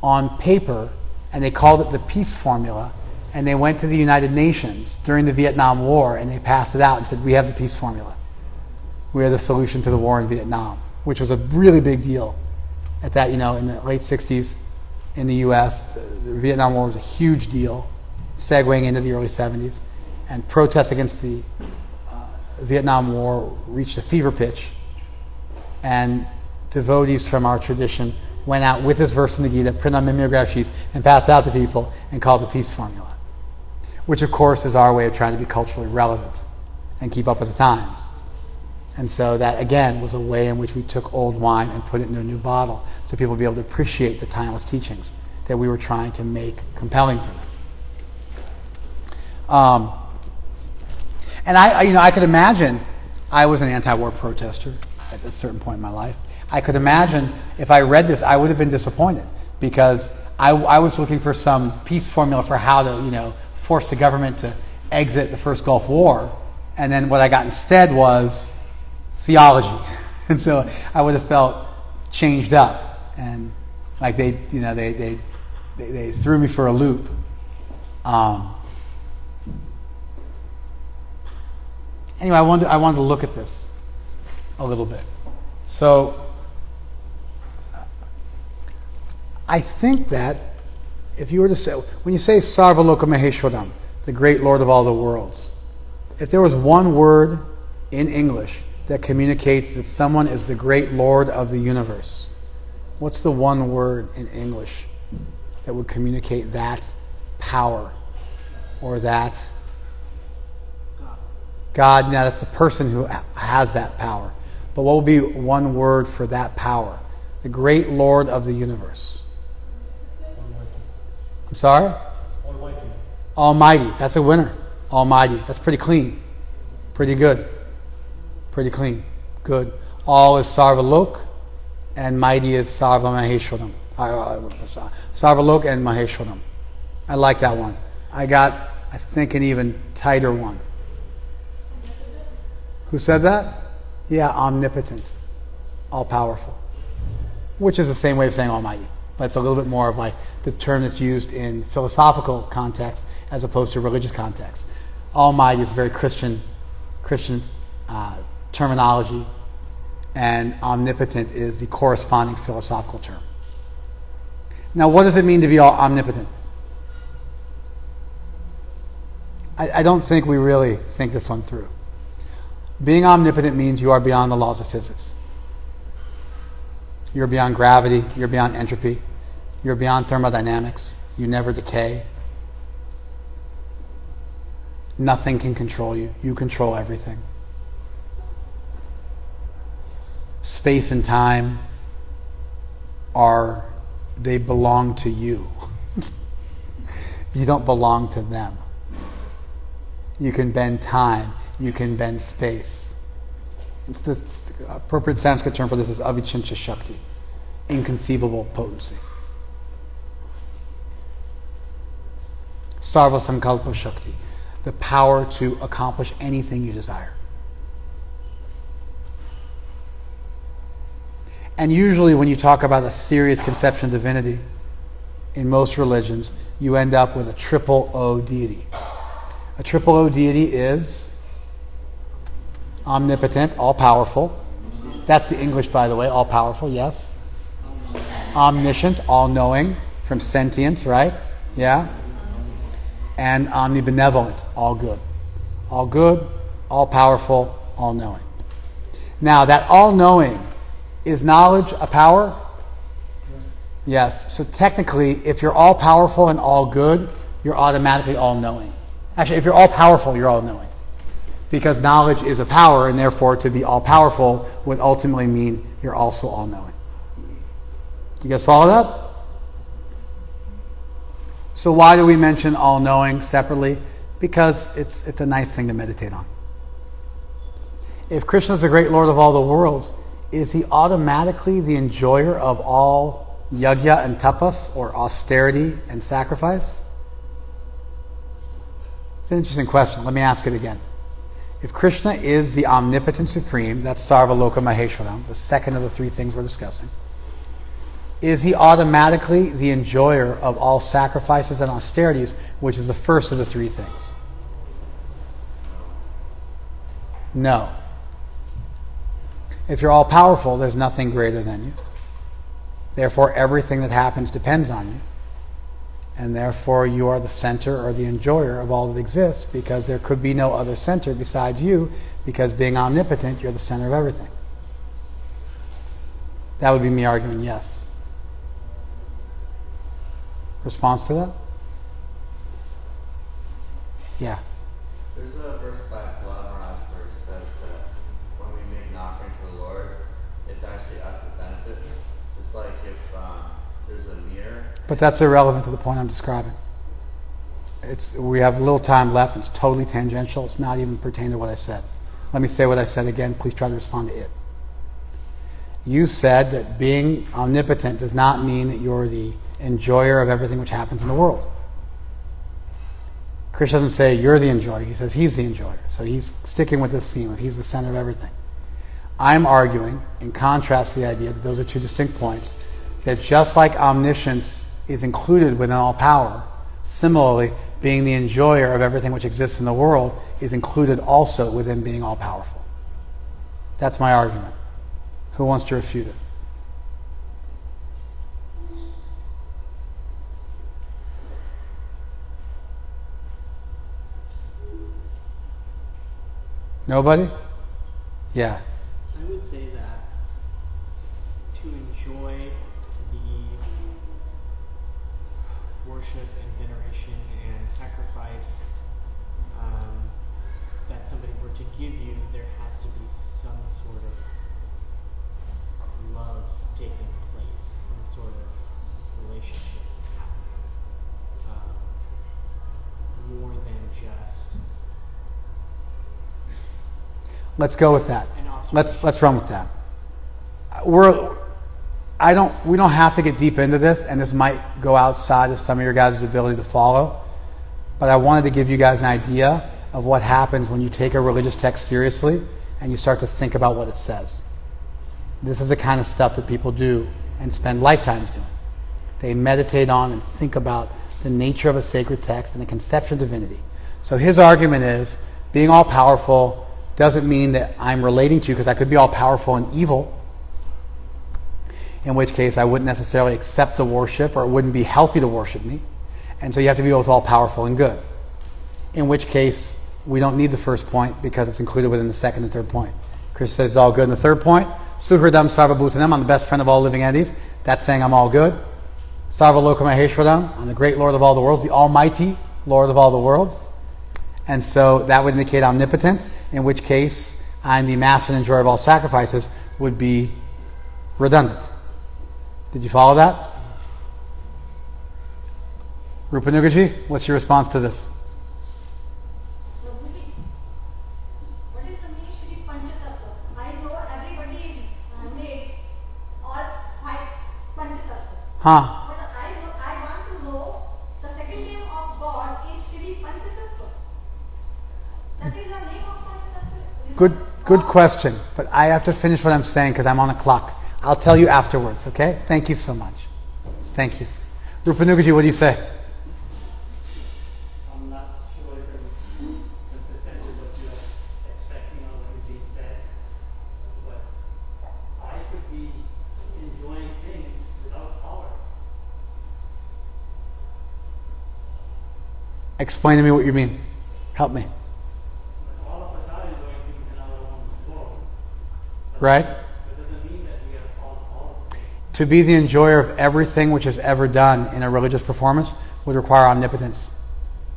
on paper, and they called it the peace formula. and they went to the United Nations during the Vietnam War, and they passed it out and said, we have the peace formula. We are the solution to the war in Vietnam, which was a really big deal at that, in the late 60s in the U.S. The Vietnam War was a huge deal, segueing into the early 70s, and protests against the Vietnam War reached a fever pitch, and devotees from our tradition went out with this verse in the Gita, printed on mimeograph sheets, and passed out to people and called the peace formula, which of course is our way of trying to be culturally relevant and keep up with the times. And so that, again, was a way in which we took old wine and put it in a new bottle so people would be able to appreciate the timeless teachings that we were trying to make compelling for them. And I could imagine, I was an anti-war protester at a certain point in my life. I could imagine if I read this, I would have been disappointed because I was looking for some peace formula for how to, force the government to exit the first Gulf War. And then what I got instead was theology. And so I would have felt changed up, and like they threw me for a loop. Anyway, I wanted to look at this a little bit. So I think that if you were to say, when you say Sarva Loka Maheshwaram, the great Lord of all the worlds, if there was one word in English that communicates that someone is the great Lord of the universe, what's the one word in English that would communicate that power or that God? Now that's the person who has that power. But what would be one word for that power? The great Lord of the universe. I'm sorry? Almighty. Almighty. That's a winner. Almighty. That's pretty clean. Pretty good. Pretty clean. Good. All is Sarvalok, and mighty is Sarva Maheshwaram. Sarvalok and Maheshwaram. I like that one. I think, an even tighter one. Who said that? Yeah, omnipotent. All-powerful. Which is the same way of saying almighty. But it's a little bit more of like the term that's used in philosophical context as opposed to religious context. Almighty is very Christian terminology, and omnipotent is the corresponding philosophical term. Now, what does it mean to be omnipotent? I don't think we really think this one through. Being omnipotent means you are beyond the laws of physics. You're beyond gravity, you're beyond entropy, you're beyond thermodynamics, you never decay. Nothing can control you. You control everything. Space and time they belong to you. You don't belong to them. You can bend time, you can bend space. It's the appropriate Sanskrit term for this is avichincha shakti, inconceivable potency. Sarva sankalpa shakti, the power to accomplish anything you desire. And usually when you talk about a serious conception of divinity in most religions, you end up with a triple O deity. A triple O deity is omnipotent, all-powerful. That's the English, by the way, all-powerful, yes. Omniscient, all-knowing, from sentience, right? Yeah. And omnibenevolent, all good. All good, all-powerful, all-knowing. Now, that all-knowing, is knowledge a power? Yes. So technically, if you're all-powerful and all-good, you're automatically all-knowing. Actually, if you're all-powerful, you're all-knowing. Because knowledge is a power, and therefore to be all-powerful would ultimately mean you're also all-knowing. You guys follow that? So why do we mention all-knowing separately? Because it's a nice thing to meditate on. If Krishna is the great Lord of all the worlds, is he automatically the enjoyer of all yajna and tapas, or austerity and sacrifice? It's an interesting question. Let me ask it again. If Krishna is the omnipotent supreme, that's Sarva Loka Maheshwaram, the second of the three things we're discussing, Is he automatically the enjoyer of all sacrifices and austerities, which is the first of the three things? No. If you're all powerful, there's nothing greater than you. Therefore, everything that happens depends on you. And therefore, you are the center or the enjoyer of all that exists, because there could be no other center besides you, because being omnipotent, you're the center of everything. That would be me arguing yes. Response to that? Yeah. There's a verse by Maharaj where it says that when we make an offering to the Lord, it's actually us that benefit. Just like if there's a mirror. But that's irrelevant to the point I'm describing. We have little time left. It's totally tangential. It's not even pertaining to what I said. Let me say what I said again. Please try to respond to it. You said that being omnipotent does not mean that you're the enjoyer of everything which happens in the world. Krishna doesn't say you're the enjoyer. He says he's the enjoyer. So he's sticking with this theme of he's the center of everything. I'm arguing, in contrast to the idea that those are two distinct points, that just like omniscience is included within all power, similarly, being the enjoyer of everything which exists in the world is included also within being all powerful. That's my argument. Who wants to refute it? Nobody? Yeah. I would say that to enjoy the worship and veneration and sacrifice that somebody were to give you, there has to be some sort of love taking place, some sort of relationship happening, more than just. Let's go with that. Let's run with that. We don't have to get deep into this, and this might go outside of some of your guys' ability to follow, but I wanted to give you guys an idea of what happens when you take a religious text seriously and you start to think about what it says. This is the kind of stuff that people do and spend lifetimes doing. They meditate on and think about the nature of a sacred text and the conception of divinity. So his argument is, being all powerful doesn't mean that I'm relating to you, because I could be all powerful and evil, in which case I wouldn't necessarily accept the worship, or it wouldn't be healthy to worship me. And so you have to be both all powerful and good, in which case we don't need the first point because it's included within the second and third point. Chris says it's all good in the third point. Suhridam Sarvabhutanam, I'm the best friend of all living entities. That's saying I'm all good. Sarvalokam I'm the great Lord of all the worlds, the almighty Lord of all the worlds. And so that would indicate omnipotence, in which case I'm the master and enjoyer of all sacrifices would be redundant. Did you follow that? Rupanugaji, what's your response to this? What is the meaning Shri Panchatattva? I know everybody is made all five Panchatattva. Huh? But I want to know the second name of God is Shri Panchatattva. That is the name of Panchatattva. Good question. But I have to finish what I'm saying because I'm on a clock. I'll tell you afterwards, okay? Thank you so much. Thank you. Rupanugaji, what do you say? I'm not sure if it's consistent with what you are expecting or what is being said, but I could be enjoying things without power. Explain to me what you mean. Help me. But all of us are enjoying things in our own form. Right? That doesn't mean that we are all powerful. To be the enjoyer of everything which is ever done in a religious performance would require omnipotence,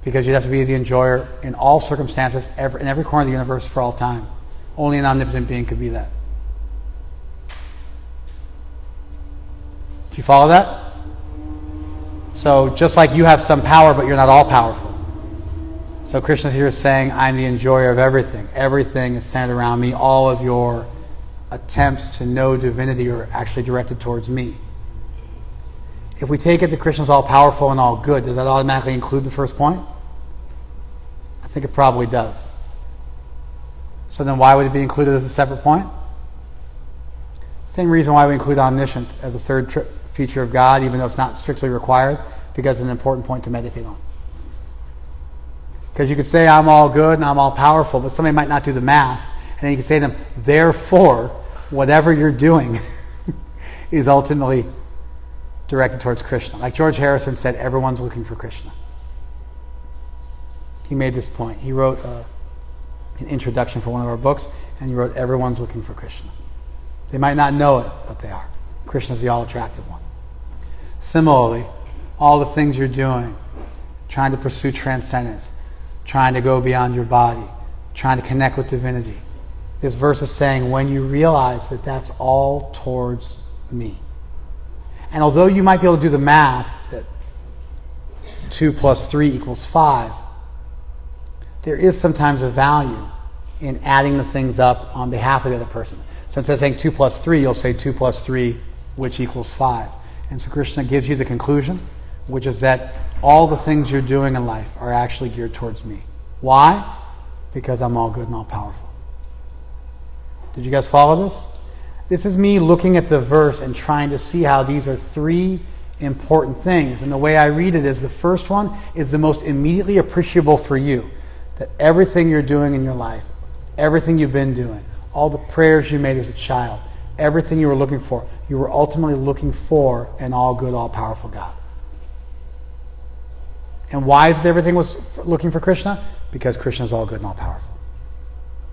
because you'd have to be the enjoyer in all circumstances, in every corner of the universe for all time. Only an omnipotent being could be that. Do you follow that? So just like you have some power, but you're not all powerful. So Krishna here is saying, I'm the enjoyer of everything. Everything is centered around me. All of your attempts to know divinity are actually directed towards me. If we take it that Krishna's all powerful and all good, does that automatically include the first point? I think it probably does. So then why would it be included as a separate point? Same reason why we include omniscience as a third feature of God, even though it's not strictly required, because it's an important point to meditate on. Because you could say, I'm all good and I'm all powerful, but somebody might not do the math. And then you can say to them, therefore, whatever you're doing is ultimately directed towards Krishna. Like George Harrison said, everyone's looking for Krishna. He made this point. He wrote an introduction for one of our books, and he wrote, everyone's looking for Krishna. They might not know it, but they are. Krishna's the all-attractive one. Similarly, all the things you're doing, trying to pursue transcendence, trying to go beyond your body, trying to connect with divinity. This verse is saying, when you realize that that's all towards me. And although you might be able to do the math that 2 plus 3 equals 5, there is sometimes a value in adding the things up on behalf of the other person. So instead of saying 2 plus 3, you'll say 2 plus 3, which equals 5. And so Krishna gives you the conclusion, which is that all the things you're doing in life are actually geared towards me. Why? Because I'm all good and all powerful. Did you guys follow this? This is me looking at the verse and trying to see how these are 3 important things. And the way I read it is, the first one is the most immediately appreciable for you. That everything you're doing in your life, everything you've been doing, all the prayers you made as a child, everything you were looking for, you were ultimately looking for an all-good, all-powerful God. And why is it everything was looking for Krishna? Because Krishna is all good and all-powerful.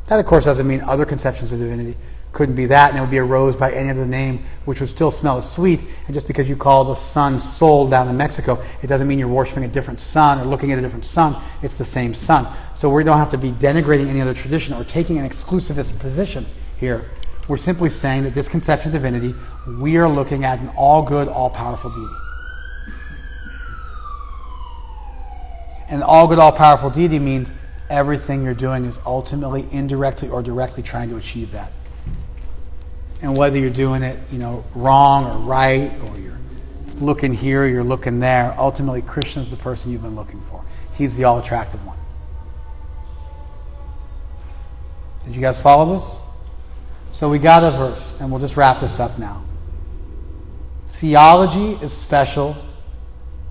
That, of course, doesn't mean other conceptions of divinity couldn't be that, and it would be a rose by any other name, which would still smell as sweet. And just because you call the sun Sol down in Mexico, it doesn't mean you're worshiping a different sun or looking at a different sun. It's the same sun. So we don't have to be denigrating any other tradition or taking an exclusivist position here. We're simply saying that this conception of divinity, we are looking at an all-good, all-powerful deity. And all-good, all-powerful deity means everything you're doing is ultimately, indirectly, or directly trying to achieve that. And whether you're doing it, wrong or right, or you're looking here, or you're looking there, ultimately Krishna's the person you've been looking for. He's the all-attractive one. Did you guys follow this? So we got a verse, and we'll just wrap this up now. Theology is special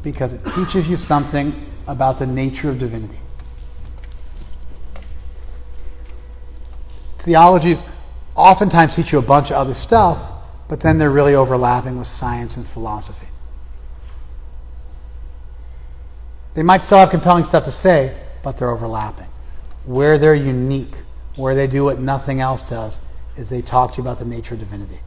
because it teaches you something about the nature of divinity. Theologies oftentimes teach you a bunch of other stuff, but then they're really overlapping with science and philosophy. They might still have compelling stuff to say, but they're overlapping. Where they're unique, where they do what nothing else does, is they talk to you about the nature of divinity.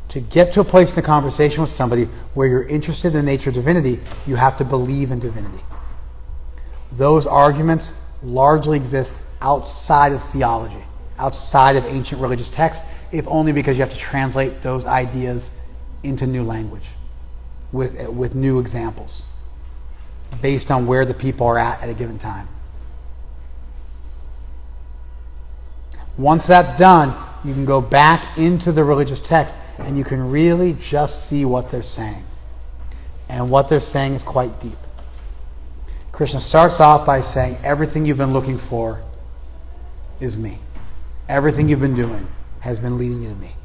To get to a place in a conversation with somebody where you're interested in the nature of divinity, you have to believe in divinity. Those arguments largely exist outside of theology, outside of ancient religious texts, if only because you have to translate those ideas into new language with new examples based on where the people are at a given time. Once that's done, you can go back into the religious text and you can really just see what they're saying. And what they're saying is quite deep. Krishna starts off by saying, everything you've been looking for is me. Everything you've been doing has been leading you to me.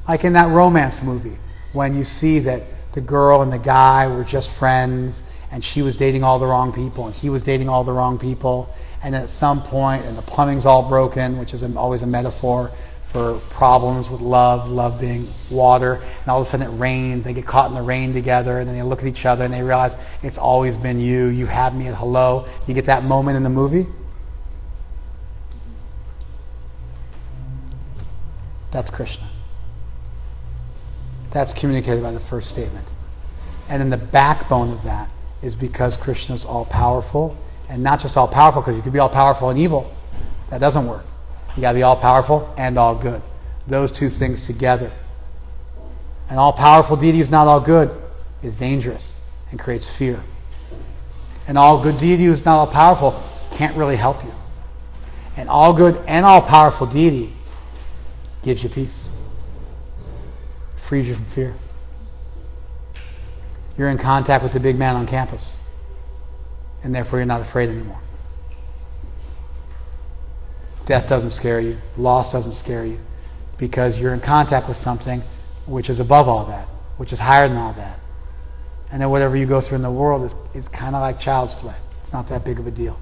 Like in that romance movie, when you see that the girl and the guy were just friends, and she was dating all the wrong people, and he was dating all the wrong people, and then at some point, and the plumbing's all broken, which is always a metaphor for problems with love being water, and all of a sudden it rains, they get caught in the rain together, and then they look at each other and they realize, it's always been you, you had me at hello. You get that moment in the movie? That's Krishna. That's communicated by the first statement. And then the backbone of that is because Krishna is all-powerful, and not just all-powerful, because you could be all-powerful and evil. That doesn't work. You got to be all-powerful and all-good. Those two things together. An all-powerful deity who's not all-good is dangerous and creates fear. An all-good deity who's not all-powerful can't really help you. An all-good and all-powerful deity gives you peace. Frees you from fear. You're in contact with the big man on campus, and therefore you're not afraid anymore. Death doesn't scare you. Loss doesn't scare you, because you're in contact with something which is above all that, which is higher than all that. And then whatever you go through in the world is kind of like child's play. It's not that big of a deal.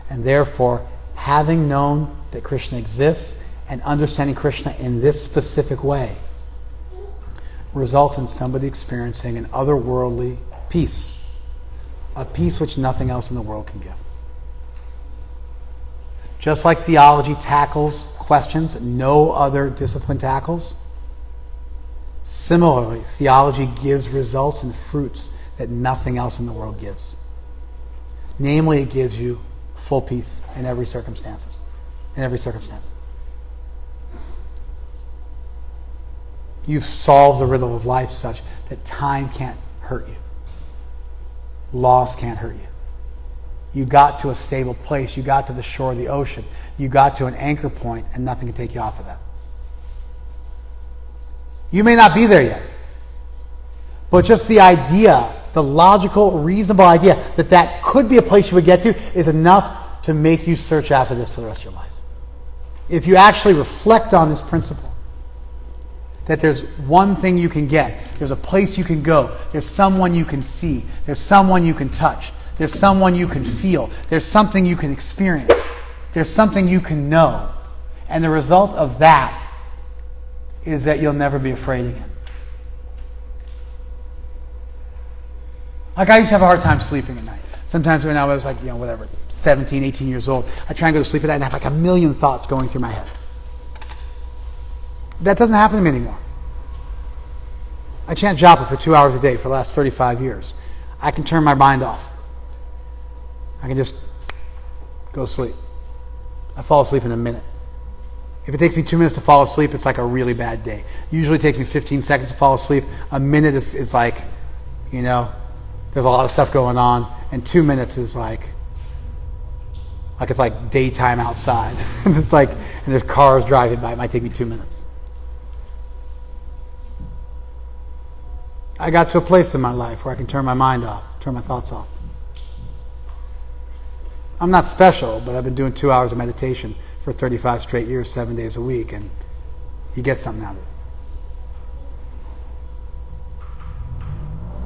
And therefore, having known that Krishna exists and understanding Krishna in this specific way results in somebody experiencing an otherworldly peace. A peace which nothing else in the world can give. Just like theology tackles questions that no other discipline tackles, similarly, theology gives results and fruits that nothing else in the world gives. Namely, it gives you full peace in every circumstance. In every circumstance. You've solved the riddle of life such that time can't hurt you. Loss can't hurt you. You got to a stable place. You got to the shore of the ocean. You got to an anchor point, and nothing can take you off of that. You may not be there yet. But just the idea, the logical, reasonable idea that could be a place you would get to is enough to make you search after this for the rest of your life. If you actually reflect on this principle, that there's one thing you can get, there's a place you can go, there's someone you can see, there's someone you can touch, there's someone you can feel, there's something you can experience, there's something you can know. And the result of that is that you'll never be afraid again. Like I used to have a hard time sleeping at night. Sometimes when I was 17, 18 years old, I try and go to sleep at night and have like a million thoughts going through my head. That doesn't happen to me anymore. I chant japa for 2 hours a day for the last 35 years. I can turn my mind off. I can just go to sleep. I fall asleep in a minute. If it takes me 2 minutes to fall asleep, it's like a really bad day. Usually it takes me 15 seconds to fall asleep. A minute is like, there's a lot of stuff going on. And 2 minutes is like it's like daytime outside. It's like, and there's cars driving by. It might take me 2 minutes. I got to a place in my life where I can turn my mind off, turn my thoughts off. I'm not special, but I've been doing 2 hours of meditation for 35 straight years, 7 days a week, and you get something out of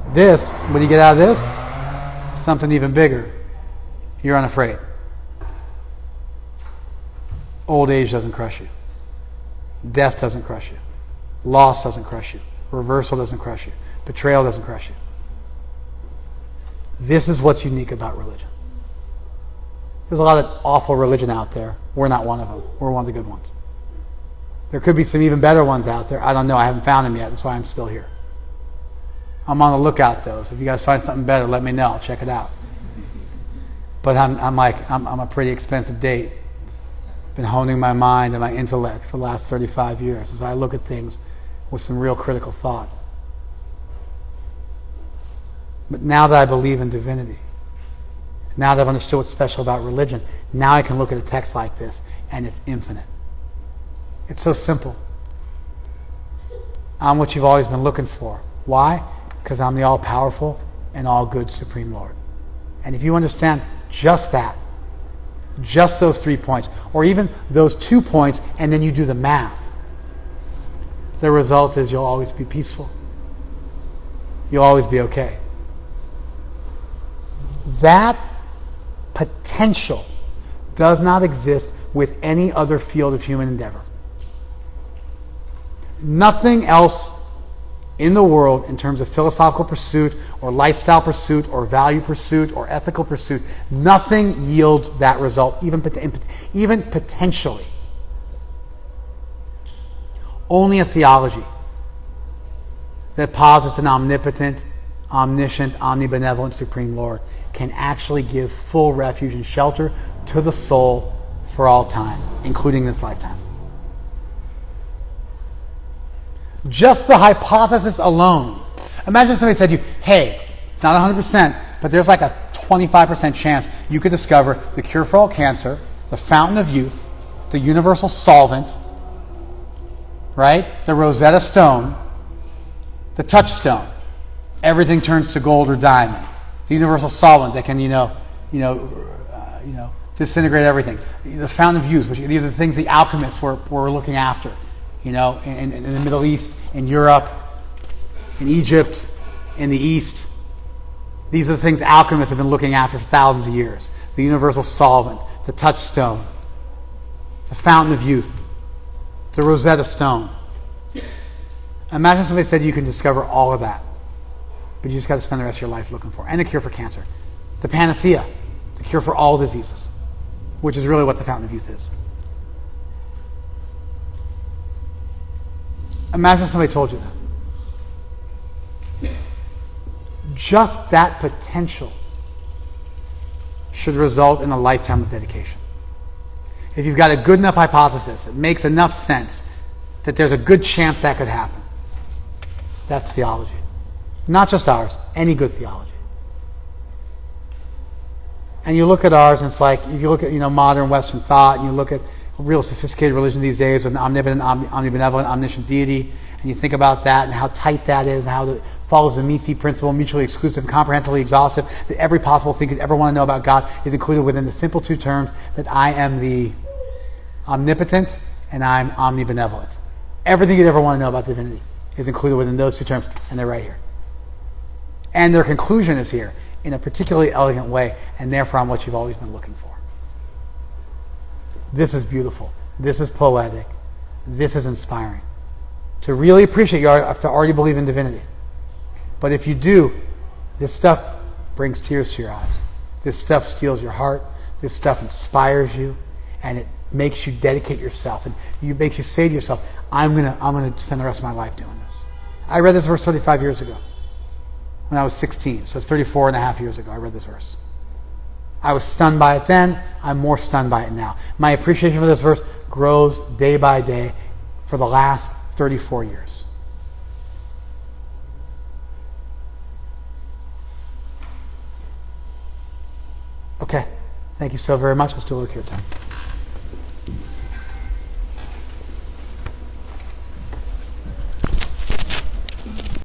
it. This, what do you get out of this? Something even bigger. You're unafraid. Old age doesn't crush you. Death doesn't crush you. Loss doesn't crush you. Reversal doesn't crush you. Betrayal doesn't crush you. This is what's unique about religion. There's a lot of awful religion out there. We're not one of them. We're one of the good ones. There could be some even better ones out there. I don't know. I haven't found them yet. That's why I'm still here. I'm on the lookout, though. So if you guys find something better, let me know. I'll check it out. But I'm a pretty expensive date. Been honing my mind and my intellect for the last 35 years as I look at things with some real critical thought. But now that I believe in divinity, now that I've understood what's special about religion, now I can look at a text like this and it's infinite. It's so simple. I'm what you've always been looking for. Why? Because I'm the all-powerful and all-good Supreme Lord. And if you understand just that, just those 3 points, or even those 2 points, and then you do the math, the result is you'll always be peaceful. You'll always be okay. That potential does not exist with any other field of human endeavor. Nothing else in the world in terms of philosophical pursuit or lifestyle pursuit or value pursuit or ethical pursuit, nothing yields that result, even potentially. Only a theology that posits an omnipotent, omniscient, omnibenevolent Supreme Lord can actually give full refuge and shelter to the soul for all time, including this lifetime. Just the hypothesis alone. Imagine if somebody said to you, hey, it's not 100%, but there's like a 25% chance you could discover the cure for all cancer, the fountain of youth, the universal solvent, right? The Rosetta Stone, the touchstone. Everything turns to gold or diamond. The universal solvent that can, disintegrate everything. The fountain of youth, which these are the things the alchemists were looking after, in the Middle East, in Europe. in Egypt, in the East. These are the things alchemists have been looking after for thousands of years. The universal solvent, the touchstone, the fountain of youth, the Rosetta Stone. Imagine somebody said you can discover all of that, but you just got to spend the rest of your life looking for it. And the cure for cancer. The panacea, the cure for all diseases, which is really what the fountain of youth is. Imagine somebody told you that. Just that potential should result in a lifetime of dedication. If you've got a good enough hypothesis, it makes enough sense that there's a good chance that could happen. That's theology. Not just ours, any good theology. And you look at ours, and it's like, if you look at modern Western thought, and you look at real sophisticated religion these days with an omnipotent, omnibenevolent, omniscient deity, and you think about that and how tight that is, and how it follows the MISI principle, mutually exclusive, comprehensively exhaustive, that every possible thing you'd ever want to know about God is included within the simple two terms that I am the omnipotent and I'm omnibenevolent. Everything you'd ever want to know about divinity is included within those two terms, and they're right here. And their conclusion is here in a particularly elegant way, and therefore on what you've always been looking for. This is beautiful. This is poetic. This is inspiring. To really appreciate, you have to already believe in divinity. But if you do, this stuff brings tears to your eyes. This stuff steals your heart. This stuff inspires you, and it makes you dedicate yourself, and it makes you say to yourself, I'm gonna spend the rest of my life doing this. I read this verse 35 years ago when I was 16, so it's 34 and a half years ago I read this verse. I was stunned by it then. I'm more stunned by it now. My appreciation for this verse grows day by day for the last 34 years. Okay. Thank you so very much. Let's do a little here time.